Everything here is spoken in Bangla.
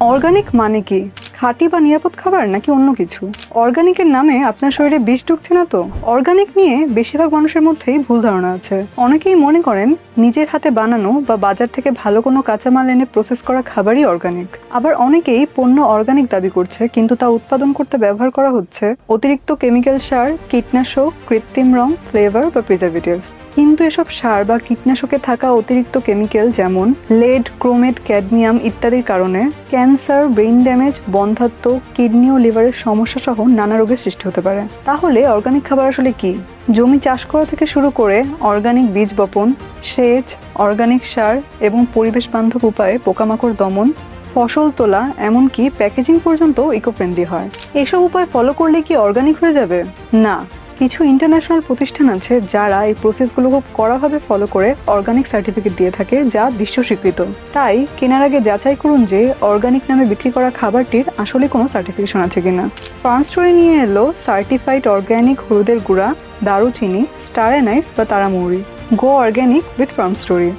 অর্গানিক মানে কি? খাঁটি বা নিরাপদ খাবার নাকি অন্য কিছু? অর্গানিকের নামে আপনার শরীরে বিষ ঢুকছে না তো? অর্গানিক নিয়ে বেশিরভাগ মানুষের মধ্যেই ভুল ধারণা আছে। অনেকেই মনে করেন নিজের হাতে বানানো বা বাজার থেকে ভালো কোনো কাঁচামাল এনে প্রসেস করা খাবারই অর্গানিক। আবার অনেকেই পণ্য অর্গানিক দাবি করছে, কিন্তু তা উৎপাদন করতে ব্যবহার করা হচ্ছে অতিরিক্ত কেমিক্যাল সার, কীটনাশক, কৃত্রিম রং, ফ্লেভার বা প্রিজারভেটিভস। কিন্তু এসব সার বা কীটনাশকে থাকা অতিরিক্ত কেমিক্যাল যেমন লেড, ক্রোমেট, ক্যাডমিয়াম ইত্যাদির কারণে ক্যান্সার, ব্রেইন ড্যামেজ, বন্ধ্যাত্ব, কিডনি ও লিভারের সমস্যা সহ নানা রোগের সৃষ্টি হতে পারে। তাহলে অর্গানিক খাবার আসলে কি? জমি চাষ করা থেকে শুরু করে অর্গানিক বীজ বপন, সেচ, অর্গানিক সার এবং পরিবেশ বান্ধব উপায়ে পোকামাকড় দমন, ফসল তোলা, এমনকি প্যাকেজিং পর্যন্ত ইকো ফ্রেন্ডলি হয়। এসব উপায় ফলো করলে কি অর্গানিক হয়ে যাবে? না। কিছু ইন্টারন্যাশনাল প্রতিষ্ঠান আছে যারা এই প্রসেসগুলো খুব কড়াভাবে ফলো করে অর্গানিক সার্টিফিকেট দিয়ে থাকে, যা বিশ্ব স্বীকৃত। তাই কেনার আগে যাচাই করুন যে অর্গানিক নামে বিক্রি করা খাবারটির আসলে কোনো সার্টিফিকেশন আছে কিনা। ফার্ম স্টোরে নিয়ে এলো সার্টিফাইড অর্গানিক হলুদের গুঁড়া, দারুচিনি, স্টার অ্যানাইস বা তারামৌরি। গো অর্গানিক উইথ ফার্ম স্টোরি।